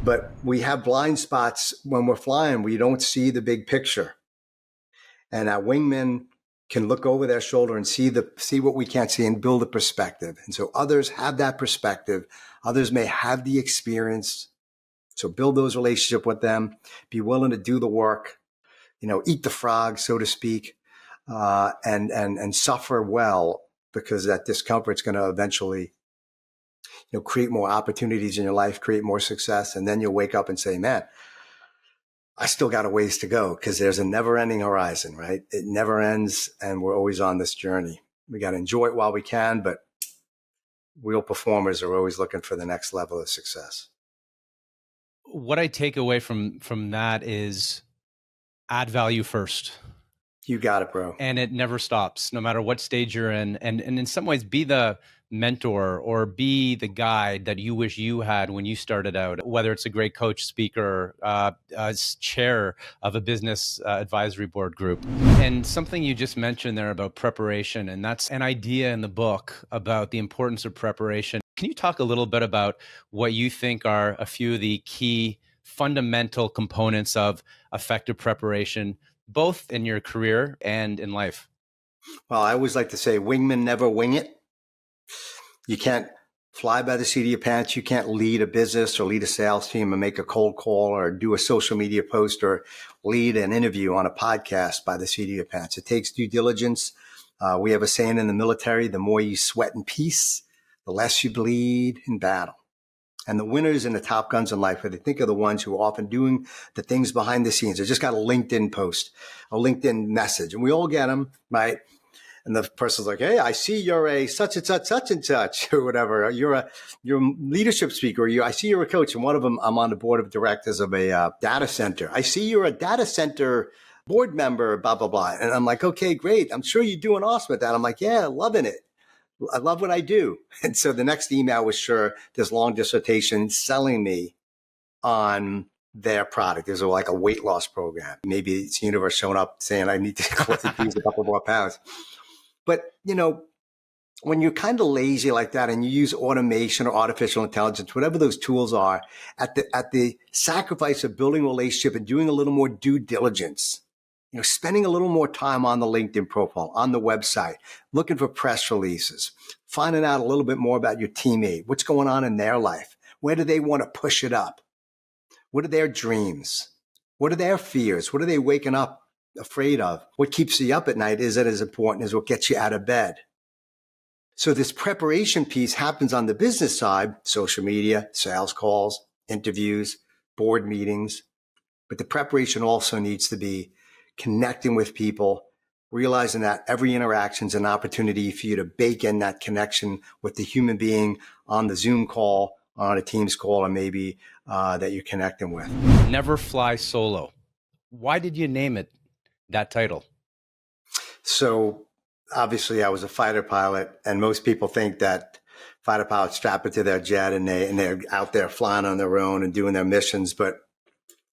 But we have blind spots when we're flying. We don't see the big picture. And our wingmen can look over their shoulder and see what we can't see and build a perspective. And so others have that perspective. Others may have the experience. So build those relationships with them. Be willing to do the work. Eat the frog, so to speak, and suffer well, because that discomfort's going to eventually, create more opportunities in your life, create more success, and then you'll wake up and say, "Man, I still got a ways to go," because there's a never-ending horizon, right? It never ends, and we're always on this journey. We got to enjoy it while we can, but real performers are always looking for the next level of success. What I take away from that is add value first. You got it, bro. And it never stops, no matter what stage you're in. And in some ways, be the mentor or be the guide that you wish you had when you started out, whether it's a great coach, speaker, chair of a business advisory board group. And something you just mentioned there about preparation, and that's an idea in the book about the importance of preparation. Can you talk a little bit about what you think are a few of the key fundamental components of effective preparation, both in your career and in life? Well, I always like to say, wingmen never wing it. You can't fly by the seat of your pants. You can't lead a business or lead a sales team and make a cold call or do a social media post or lead an interview on a podcast by the seat of your pants. It takes due diligence. We have a saying in the military, the more you sweat in peace, the less you bleed in battle. And the winners and the top guns in life, I think, are the ones who are often doing the things behind the scenes. They just got a LinkedIn post, a LinkedIn message, and we all get them, right? And the person's like, "Hey, I see you're a such and such, or whatever. You're a leadership speaker. I see you're a coach." And one of them, I'm on the board of directors of a data center. "I see you're a data center board member, blah, blah, blah." And I'm like, "Okay, great. I'm sure you're doing awesome at that." I'm like, "Yeah, loving it. I love what I do." And so the next email was this long dissertation selling me on their product. There's like a weight loss program. Maybe it's the universe showing up saying I need to lose a couple more pounds. But, when you're kind of lazy like that and you use automation or artificial intelligence, whatever those tools are, at the sacrifice of building a relationship and doing a little more due diligence, spending a little more time on the LinkedIn profile, on the website, looking for press releases, finding out a little bit more about your teammate, what's going on in their life, where do they want to push it up, what are their dreams, what are their fears, what are they waking up afraid of, what keeps you up at night isn't as important as what gets you out of bed. So this preparation piece happens on the business side, social media, sales calls, interviews, board meetings, but the preparation also needs to be connecting with people, realizing that every interaction is an opportunity for you to bake in that connection with the human being on the Zoom call, on a Teams call, or maybe that you're connecting with. Never fly solo. Why did you name it that title? So obviously I was a fighter pilot, and most people think that fighter pilots strap into their jet and they're out there flying on their own and doing their missions. But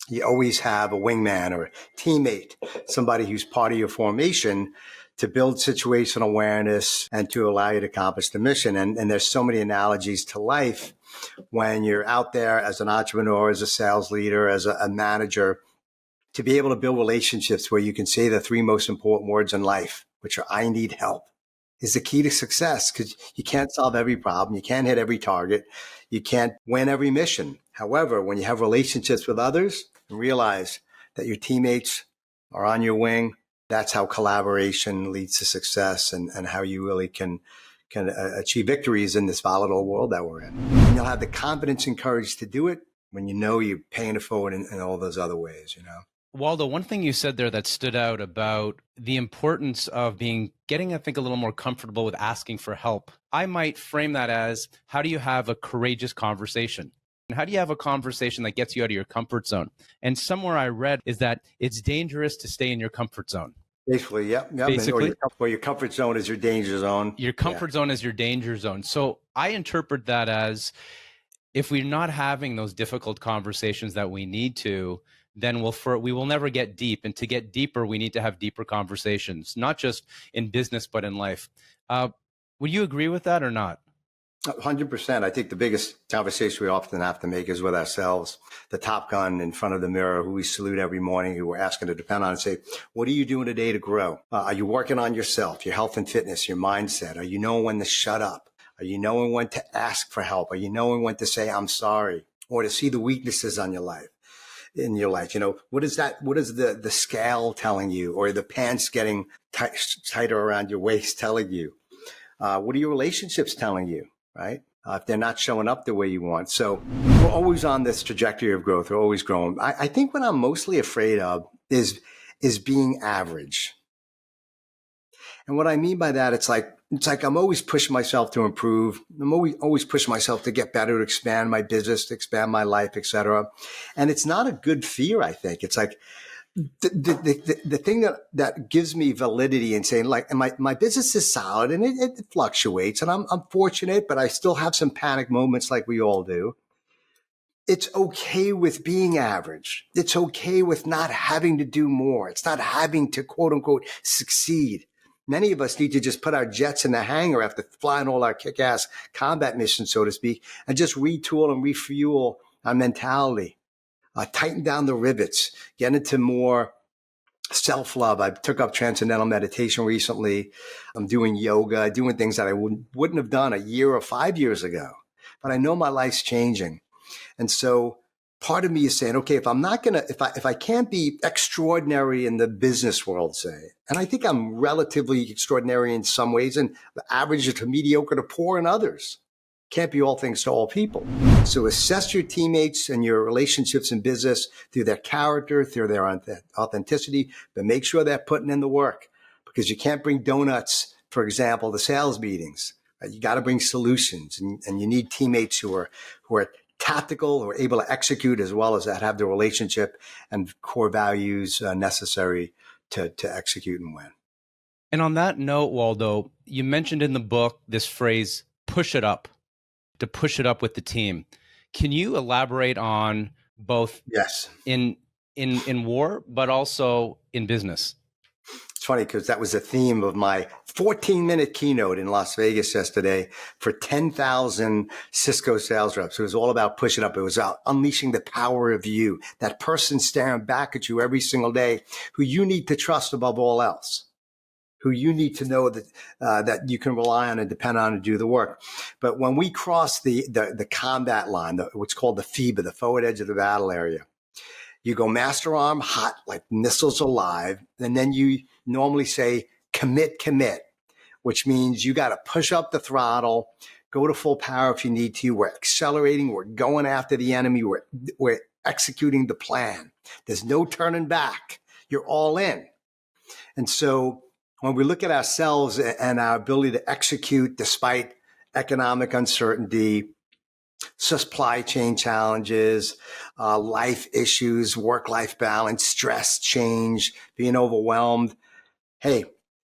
you always have a wingman or a teammate, somebody who's part of your formation to build situational awareness and to allow you to accomplish the mission. And there's so many analogies to life when you're out there as an entrepreneur, as a sales leader, as a manager, to be able to build relationships where you can say the three most important words in life, which are "I need help," is the key to success, because you can't solve every problem. You can't hit every target. You can't win every mission. However, when you have relationships with others and realize that your teammates are on your wing, that's how collaboration leads to success and how you really can achieve victories in this volatile world that we're in. And you'll have the confidence and courage to do it when you know you're paying it forward in all those other ways, Waldo, one thing you said there that stood out about the importance of getting, I think, a little more comfortable with asking for help. I might frame that as, how do you have a courageous conversation? And how do you have a conversation that gets you out of your comfort zone? And somewhere I read is that it's dangerous to stay in your comfort zone. Basically, yeah. Basically, or your comfort zone is your danger zone. Your comfort zone is your danger zone. So I interpret that as, if we're not having those difficult conversations that we need to, then we will never get deep. And to get deeper, we need to have deeper conversations, not just in business, but in life. Would you agree with that or not? 100%. I think the biggest conversation we often have to make is with ourselves. The top gun in front of the mirror, who we salute every morning, who we're asking to depend on, and say, what are you doing today to grow? Are you working on yourself, your health and fitness, your mindset? Are you knowing when to shut up? Are you knowing when to ask for help? Are you knowing when to say, I'm sorry? Or to see the weaknesses on your life? In your life, what is that? What is the scale telling you, or the pants getting tighter around your waist telling you? What are your relationships telling you, right? If they're not showing up the way you want. So we're always on this trajectory of growth. We're always growing. I think what I'm mostly afraid of is being average. And what I mean by that, it's like I'm always pushing myself to improve. I'm always pushing myself to get better, to expand my business, to expand my life, etc. And it's not a good fear, I think. It's like the thing that gives me validity in saying, like, my business is solid and it fluctuates, and I'm fortunate, but I still have some panic moments like we all do. It's okay with being average. It's okay with not having to do more. It's not having to, quote unquote, succeed. Many of us need to just put our jets in the hangar after flying all our kick-ass combat missions, so to speak, and just retool and refuel our mentality. Tighten down the rivets, get into more self-love. I took up transcendental meditation recently. I'm doing yoga, doing things that I wouldn't have done a year or 5 years ago. But I know my life's changing. And so part of me is saying, okay, if I'm not going to, if I can't be extraordinary in the business world, say, and I think I'm relatively extraordinary in some ways and average to mediocre to poor in others. Can't be all things to all people. So assess your teammates and your relationships in business through their character, through their authenticity, but make sure they're putting in the work, because you can't bring donuts, for example, to sales meetings. Right? You got to bring solutions, and you need teammates who are tactical, who are able to execute, as well as that have the relationship and core values necessary to execute and win. And on that note, Waldo, you mentioned in the book this phrase, push it up, to push it up with the team. Can you elaborate on both Yes. in war, but also in business? It's funny because that was the theme of my 14-minute keynote in Las Vegas yesterday for 10,000 Cisco sales reps. It was all about pushing up. It was about unleashing the power of you, that person staring back at you every single day, who you need to trust above all else, who you need to know that you can rely on and depend on to do the work. But when we cross the combat line, what's called the FIBA, the forward edge of the battle area, you go master arm, hot, like missiles alive. And then you normally say, commit, which means you got to push up the throttle, go to full power if you need to. We're accelerating. We're going after the enemy. We're executing the plan. There's no turning back. You're all in. And so when we look at ourselves and our ability to execute despite economic uncertainty, supply chain challenges, life issues, work-life balance, stress, change, being overwhelmed. Hey,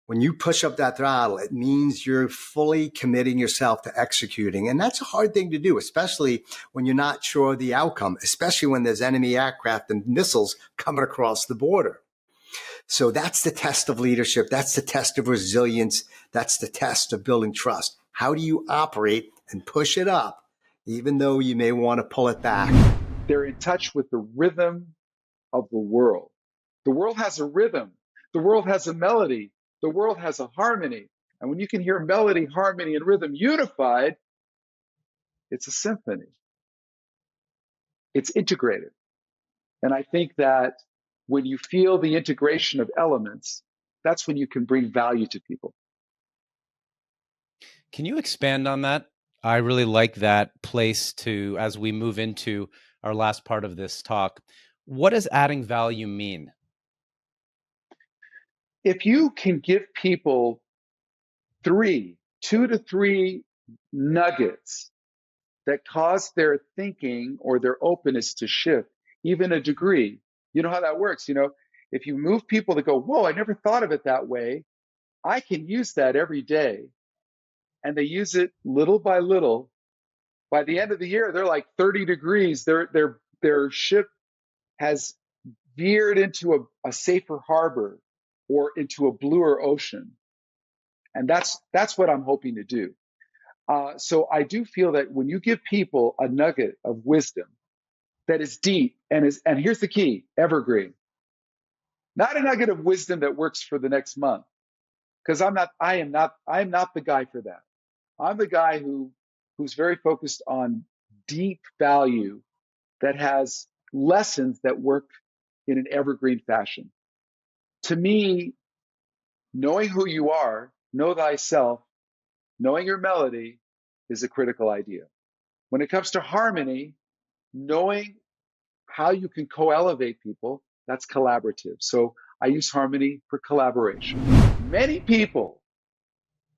when you push up that throttle, it means you're fully committing yourself to executing. And that's a hard thing to do, especially when you're not sure of the outcome, especially when there's enemy aircraft and missiles coming across the border. So that's the test of leadership. That's the test of resilience. That's the test of building trust. How do you operate and push it up, even though you may want to pull it back? They're in touch with the rhythm of the world. The world has a rhythm. The world has a melody. The world has a harmony. And when you can hear melody, harmony, and rhythm unified, it's a symphony. It's integrated. And I think that when you feel the integration of elements, that's when you can bring value to people. Can you expand on that? I really like that place to, as we move into our last part of this talk. What does adding value mean? If you can give people 2 to 3 nuggets that cause their thinking or their openness to shift, even a degree, you know how that works. If you move people to go, whoa, I never thought of it that way. I can use that every day. And they use it little by little. By the end of the year, they're like 30 degrees. Their ship has veered into a safer harbor or into a bluer ocean. And that's what I'm hoping to do. So I do feel that when you give people a nugget of wisdom that is deep and here's the key, evergreen, not a nugget of wisdom that works for the next month, because I am not the guy for that. I'm the guy who's very focused on deep value that has lessons that work in an evergreen fashion. To me, knowing who you are, know thyself, knowing your melody is a critical idea. When it comes to harmony, knowing how you can co-elevate people, that's collaborative. So I use harmony for collaboration. Many people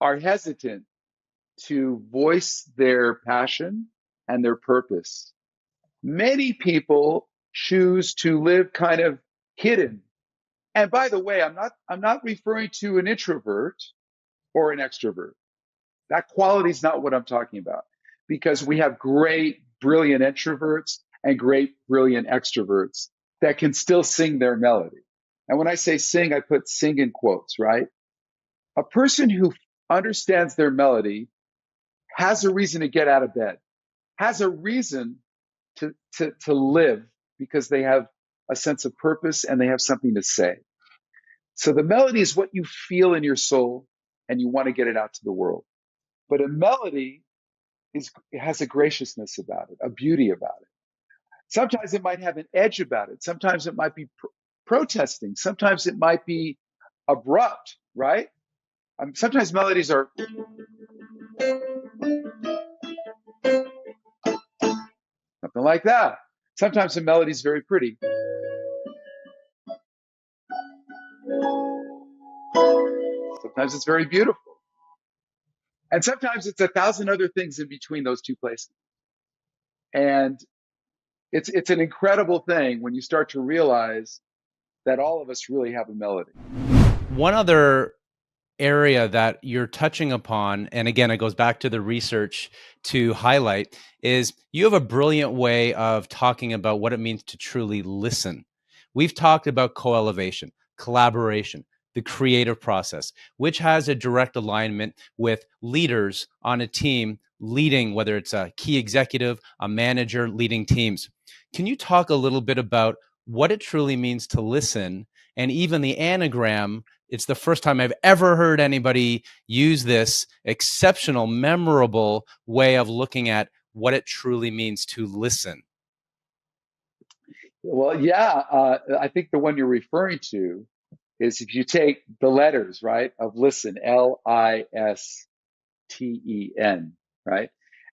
are hesitant to voice their passion and their purpose. Many people choose to live kind of hidden. And by the way, I'm not referring to an introvert or an extrovert. That quality is not what I'm talking about, because we have great, brilliant introverts and great, brilliant extroverts that can still sing their melody. And when I say sing, I put sing in quotes, right? A person who understands their melody has a reason to get out of bed, has a reason to live, because they have a sense of purpose and they have something to say. So the melody is what you feel in your soul and you want to get it out to the world. But a melody it has a graciousness about it, a beauty about it. Sometimes it might have an edge about it. Sometimes it might be protesting. Sometimes it might be abrupt, right? Sometimes melodies are something like that. Sometimes the melody is very pretty. Sometimes it's very beautiful. And sometimes it's 1,000 other things in between those two places. And it's an incredible thing when you start to realize that all of us really have a melody. One other area that you're touching upon, and again, it goes back to the research to highlight, is you have a brilliant way of talking about what it means to truly listen. We've talked about co-elevation, collaboration, the creative process, which has a direct alignment with leaders on a team leading, whether it's a key executive, a manager leading teams. Can you talk a little bit about what it truly means to listen, and even the anagram? It's the first time I've ever heard anybody use this exceptional, memorable way of looking at what it truly means to listen. Well, yeah, I think the one you're referring to is if you take the letters, right, of listen, Listen, right?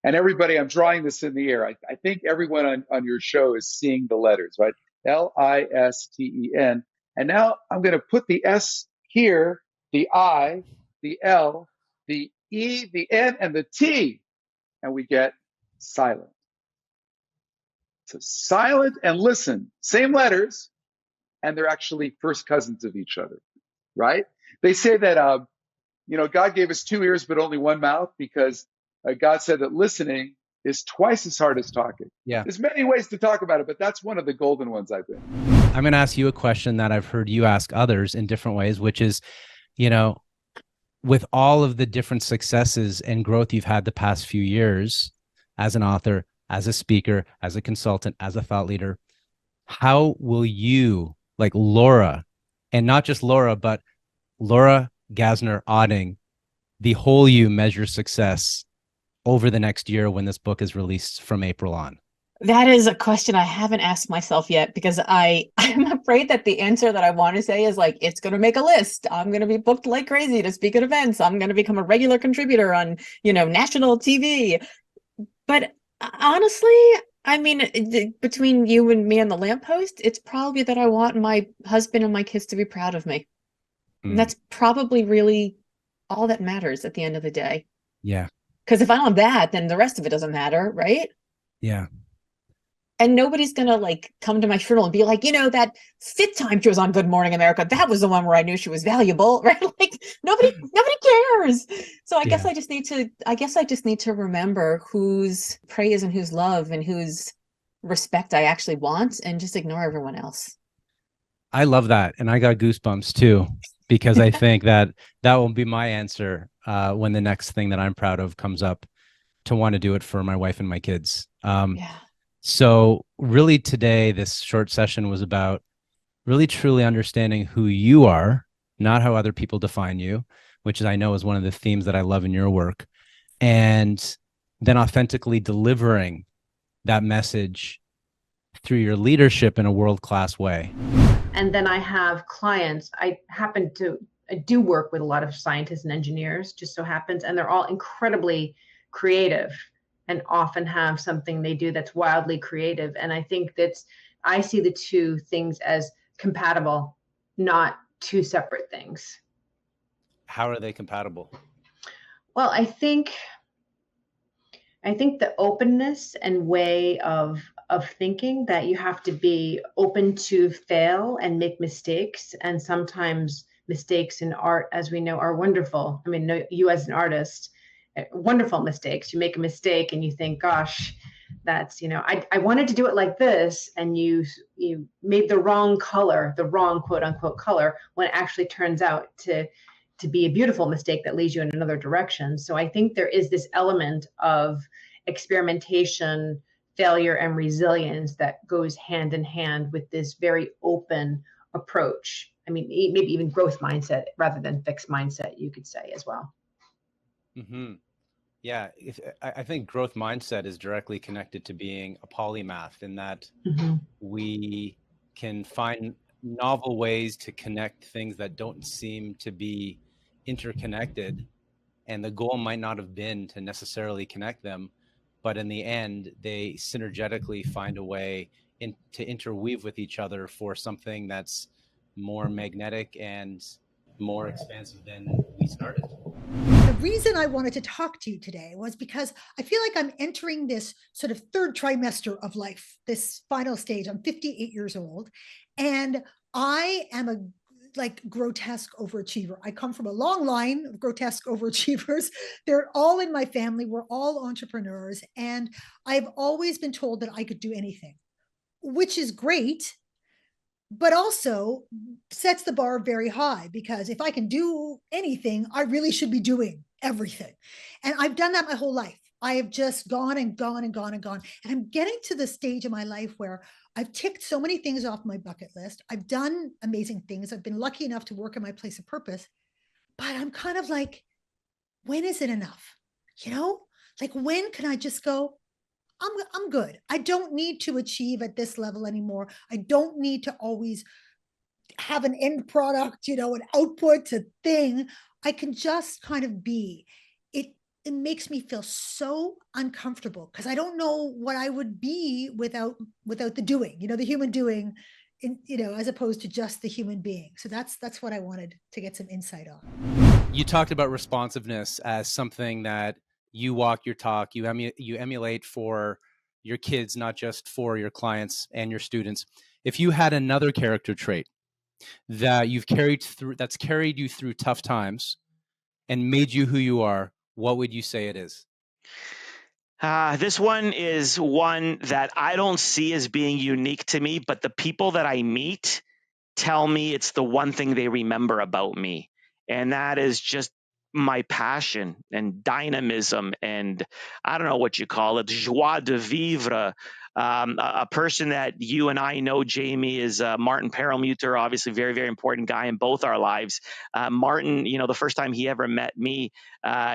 And everybody, I'm drawing this in the air. I think everyone on your show is seeing the letters, right? Listen. And now I'm going to put the S here, the I, the L, the E, the N, and the T, and we get silent. So silent and listen, same letters, and they're actually first cousins of each other, right? They say that, God gave us 2 ears, but only one mouth, because God said that listening is twice as hard as talking. Yeah. There's many ways to talk about it, but that's one of the golden ones, I think. I'm going to ask you a question that I've heard you ask others in different ways, which is, with all of the different successes and growth you've had the past few years as an author, as a speaker, as a consultant, as a thought leader, how will you, like Laura, and not just Laura, but Laura Gassner Odding, the whole you, measure success over the next year when this book is released from April on? That is a question I haven't asked myself yet, because I'm afraid that the answer that I want to say is like, it's going to make a list. I'm going to be booked like crazy to speak at events. I'm going to become a regular contributor on, national TV. But honestly, I mean, between you and me and the lamppost, it's probably that I want my husband and my kids to be proud of me. And that's probably really all that matters at the end of the day. Yeah. Because if I don't have that, then the rest of it doesn't matter, right? Yeah. And nobody's going to come to my funeral and be like, that 5th time she was on Good Morning America, that was the one where I knew she was valuable, right? Nobody cares. So I guess I just need to remember whose praise and whose love and whose respect I actually want, and just ignore everyone else. I love that. And I got goosebumps too, because I think that will be my answer when the next thing that I'm proud of comes up to want to do it for my wife and my kids. Yeah. So really today, this short session was about really truly understanding who you are, not how other people define you, which I know is one of the themes that I love in your work, and then authentically delivering that message through your leadership in a world-class way. And then I have clients. I do work with a lot of scientists and engineers, just so happens, and they're all incredibly creative and often have something they do that's wildly creative. And I think I see the two things as compatible, not two separate things. How are they compatible? Well, I think the openness and way of thinking, that you have to be open to fail and make mistakes, and sometimes mistakes in art, as we know, are wonderful. I mean, you as an artist, wonderful mistakes. You make a mistake and you think, gosh, that's, I wanted to do it like this, and you made the wrong color, the wrong quote unquote color, when it actually turns out to be a beautiful mistake that leads you in another direction. So I think there is this element of experimentation, failure, and resilience that goes hand in hand with this very open approach. I mean, maybe even growth mindset rather than fixed mindset, you could say as well. Mm-hmm. Yeah, I think growth mindset is directly connected to being a polymath, in that we can find novel ways to connect things that don't seem to be interconnected. And the goal might not have been to necessarily connect them, but in the end, they synergetically find a way to interweave with each other for something that's more magnetic and more expansive than we started. The reason I wanted to talk to you today was because I feel like I'm entering this sort of third trimester of life, this final stage. I'm 58 years old, and I am a grotesque overachiever. I come from a long line of grotesque overachievers. They're all in my family. We're all entrepreneurs, and I've always been told that I could do anything, which is great, but also sets the bar very high, because if I can do anything, I really should be doing everything. And I've done that my whole life. I have just gone and gone and gone and gone. And I'm getting to the stage of my life where I've ticked so many things off my bucket list. I've done amazing things. I've been lucky enough to work in my place of purpose. But I'm kind of like, when is it enough? Like, when can I just go, I'm good. I don't need to achieve at this level anymore. I don't need to always have an end product, an output, a thing. I can just kind of be. It makes me feel so uncomfortable, because I don't know what I would be without the doing, the human doing, as opposed to just the human being. So that's what I wanted to get some insight on. You talked about responsiveness as something that you walk your talk, you emulate for your kids, not just for your clients and your students. If you had another character trait that that's carried you through tough times and made you who you are, what would you say it is? This one is one that I don't see as being unique to me, but the people that I meet tell me it's the one thing they remember about me. And that is just my passion and dynamism, and I don't know what you call it, joie de vivre. A person that you and I know, Jamie, is Martin Perlmutter, obviously very, very important guy in both our lives. Martin, the first time he ever met me,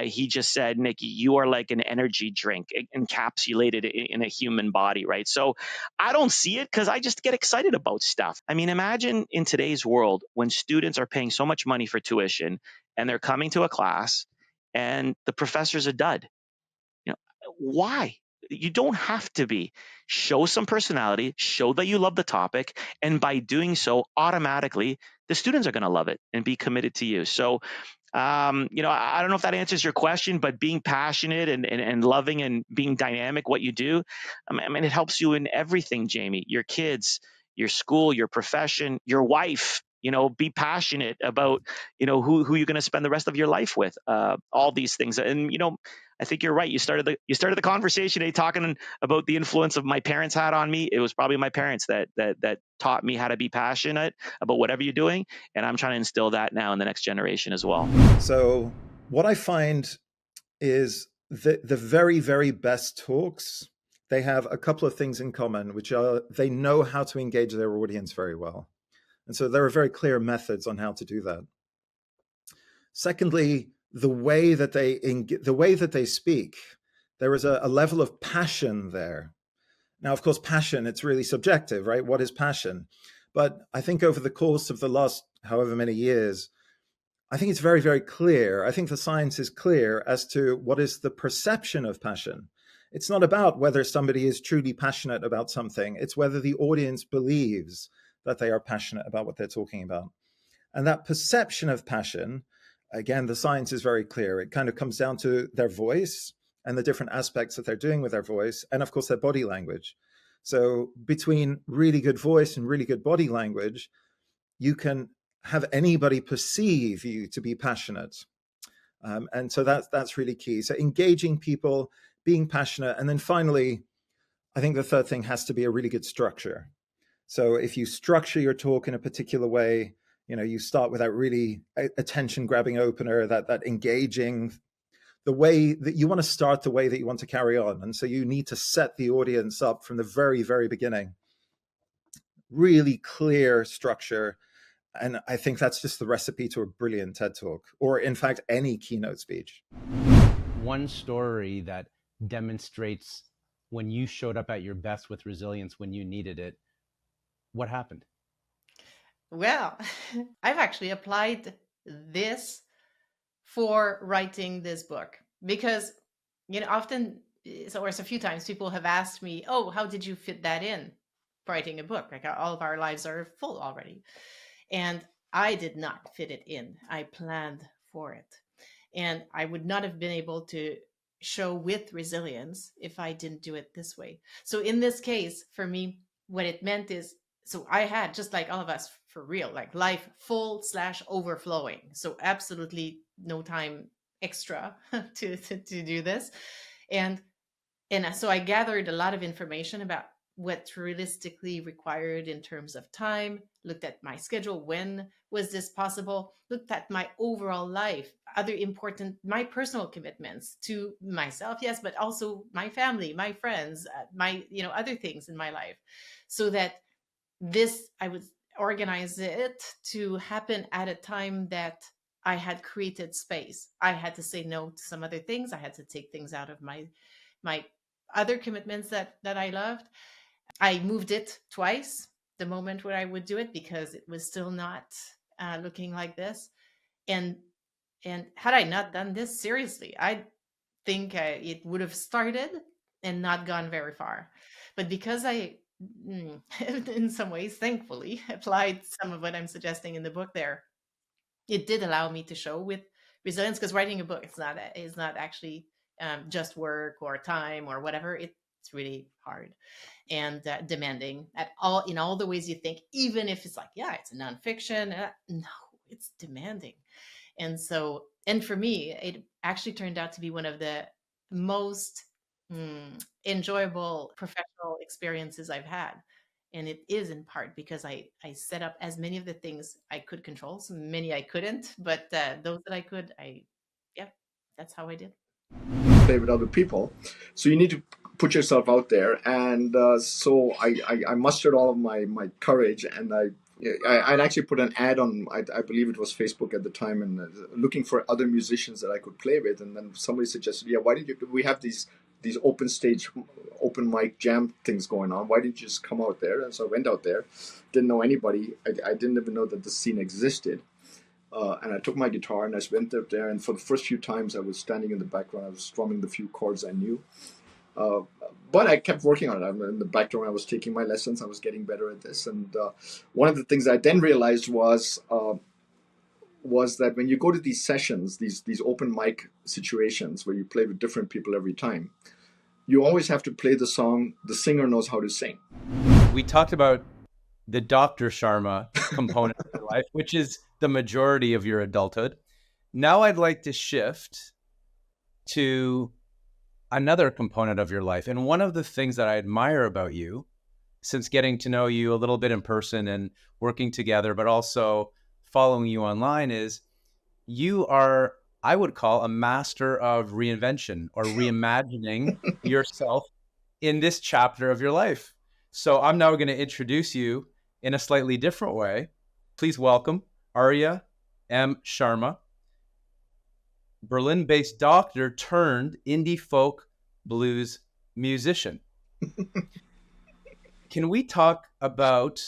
he just said, Nikki, you are like an energy drink encapsulated in a human body, right? So I don't see it, because I just get excited about stuff. I mean, imagine in today's world when students are paying so much money for tuition and they're coming to a class and the professor's a dud. Why? You don't have to be. Show some personality, show that you love the topic, and by doing so, automatically, the students are going to love it and be committed to you. So, I don't know if that answers your question, but being passionate and loving and being dynamic, what you do, I mean, it helps you in everything, Jamie. Your kids, your school, your profession, your wife. Be passionate about, who you're going to spend the rest of your life with. All these things, and I think you're right. You started the conversation today talking about the influence of my parents had on me. It was probably my parents that taught me how to be passionate about whatever you're doing, and I'm trying to instill that now in the next generation as well. So what I find is the very, very best talks, they have a couple of things in common, which are they know how to engage their audience very well. And so there are very clear methods on how to do that. Secondly, the way that they speak, there is a level of passion there. Now, of course, passion, it's really subjective, right? What is passion? But I think over the course of the last however many years, I think it's very, very clear. I think the science is clear as to what is the perception of passion. It's not about whether somebody is truly passionate about something. It's whether the audience believes that they are passionate about what they're talking about. And that perception of passion, again, the science is very clear. It kind of comes down to their voice and the different aspects that they're doing with their voice, and of course, their body language. So between really good voice and really good body language, you can have anybody perceive you to be passionate. And so that's really key. So engaging people, being passionate. And then finally, I think the third thing has to be a really good structure. So if you structure your talk in a particular way, you start with that really attention grabbing opener, that engaging, the way that you want to start, the way that you want to carry on. And so you need to set the audience up from the very, very beginning. Really clear structure. And I think that's just the recipe to a brilliant TED Talk, or in fact, any keynote speech. One story that demonstrates when you showed up at your best with resilience when you needed it, what happened? Well, I've actually applied this for writing this book because, often, or a few times people have asked me, oh, how did you fit that in writing a book? Like all of our lives are full already. And I did not fit it in. I planned for it. And I would not have been able to show with resilience if I didn't do it this way. So in this case, for me, what it meant is, so I had, just like all of us, for real, like life full/overflowing. So absolutely no time extra to do this. And so I gathered a lot of information about what's realistically required in terms of time, looked at my schedule, when was this possible, looked at my overall life, other important, my personal commitments to myself, yes, but also my family, my friends, my, other things in my life, so that I would organize it to happen at a time that I had created space. I had to say no to some other things. I had to take things out of my other commitments that I loved. I moved it twice, the moment where I would do it, because it was still not looking like this. And had I not done this seriously, I think it would have started and not gone very far. But because I, in some ways, thankfully, applied some of what I'm suggesting in the book there, it did allow me to show with resilience, because writing a book is not actually just work or time or whatever. It's really hard and demanding in all the ways you think, even if it's like, yeah, it's a nonfiction. No, it's demanding. And so, and for me, it actually turned out to be one of the most enjoyable professional experiences I've had. And it is in part because I set up as many of the things I could control, so many I couldn't, but those that I could, that's how I did. Play with other people. So you need to put yourself out there. And so I mustered all of my courage, and I'd actually put an ad on, I believe it was Facebook at the time, and looking for other musicians that I could play with. And then somebody suggested, yeah, why don't we have these open stage, open mic jam things going on? Why didn't you just come out there? And so I went out there, didn't know anybody. I didn't even know that the scene existed. And I took my guitar and I went up there. And for the first few times I was standing in the background, I was strumming the few chords I knew. But I kept working on it. In the background, I was taking my lessons. I was getting better at this. And one of the things I then realized was that when you go to these sessions, these open mic situations where you play with different people every time, you always have to play the song the singer knows how to sing. We talked about the Dr. Sharma component of your life, which is the majority of your adulthood. Now I'd like to shift to another component of your life. And one of the things that I admire about you, since getting to know you a little bit in person and working together, but also following you online, is you are I would call a master of reinvention or reimagining yourself in this chapter of your life. So I'm now going to introduce you in a slightly different way. Please welcome Arya M. Sharma, Berlin-based doctor turned indie folk blues musician. Can we talk about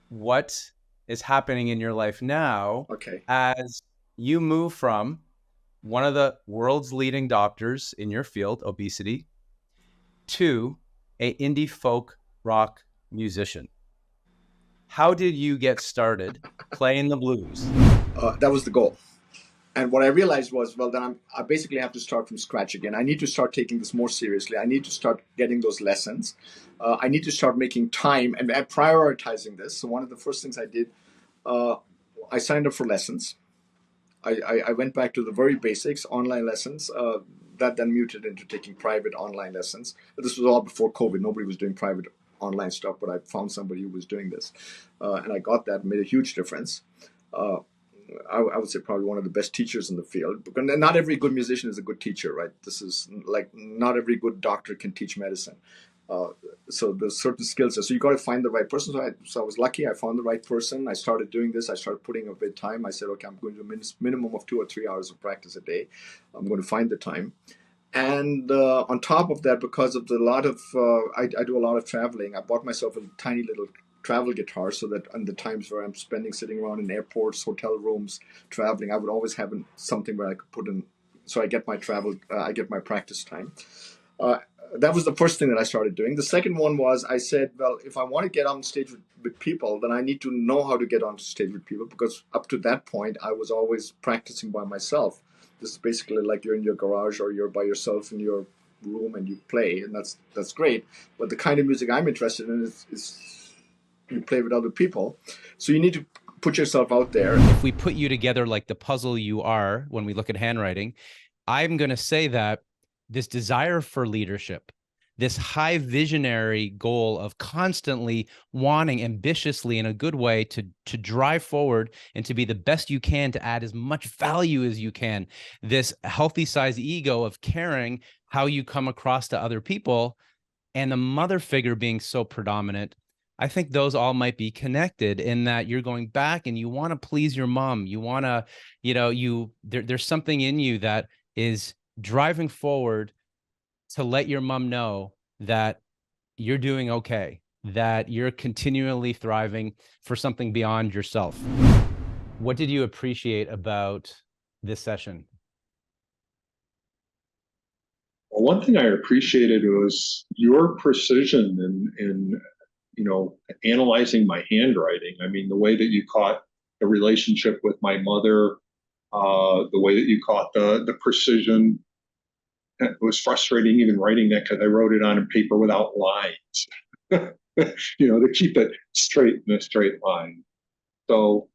what is happening in your life now Okay. as you move from one of the world's leading doctors in your field, obesity, to a indie folk rock musician? How did you get started playing the blues? That was the goal. And what I realized was, well, then I basically have to start from scratch again. I need to start taking this more seriously. I need to start getting those lessons. I need to start making time and prioritizing this. So one of the first things I did, I signed up for lessons. I went back to the very basics, online lessons. That then muted into taking private online lessons. This was all before COVID. Nobody was doing private online stuff, but I found somebody who was doing this. And I got that, made a huge difference. I would say probably one of the best teachers in the field. Because not every good musician is a good teacher, right? This is like not every good doctor can teach medicine. So there's certain skills. So you got to find the right person. So I was lucky. I found the right person. I started doing this. I started putting a bit of time. I said, okay, I'm going to do a minimum of 2 or 3 hours of practice a day. I'm going to find the time. And on top of that, because of I do a lot of traveling, I bought myself a tiny little travel guitar so that on the times where I'm spending sitting around in airports, hotel rooms, traveling, I would always have something where I could put in, so I get my I get my practice time. That was the first thing that I started doing. The second one was I said, well, if I want to get on stage with people, then I need to know how to get on stage with people, because up to that point, I was always practicing by myself. This is basically like you're in your garage or you're by yourself in your room and you play, and that's great. But the kind of music I'm interested in is you play with other people. So you need to put yourself out there. If we put you together like the puzzle you are when we look at handwriting, I'm going to say that this desire for leadership, this high visionary goal of constantly wanting ambitiously in a good way to drive forward and to be the best you can, to add as much value as you can, this healthy size ego of caring how you come across to other people, and the mother figure being so predominant, I think those all might be connected in that you're going back and you want to please your mom. You want to, there's something in you that is driving forward to let your mom know that you're doing okay, that you're continually thriving for something beyond yourself. What did you appreciate about this session? Well, one thing I appreciated was your precision in analyzing my handwriting. I mean, the way that you caught the relationship with my mother, the way that you caught the precision. It was frustrating even writing that because I wrote it on a paper without lines, to keep it straight in a straight line. So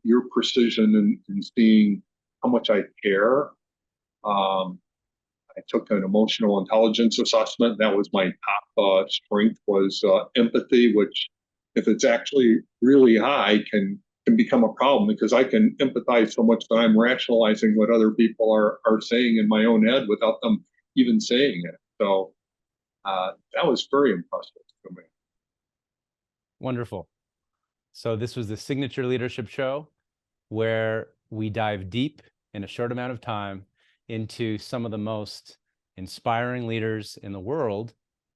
your precision in seeing how much I care. I took an emotional intelligence assessment. That was my top strength, was empathy, which, if it's actually really high, can become a problem, because I can empathize so much that I'm rationalizing what other people are saying in my own head without them even saying it. So that was very impressive to me. Wonderful. So this was the Signature Leadership Show, where we dive deep in a short amount of time into some of the most inspiring leaders in the world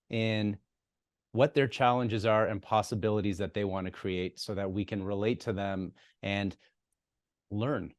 in what their challenges are and possibilities that they want to create, so that we can relate to them and learn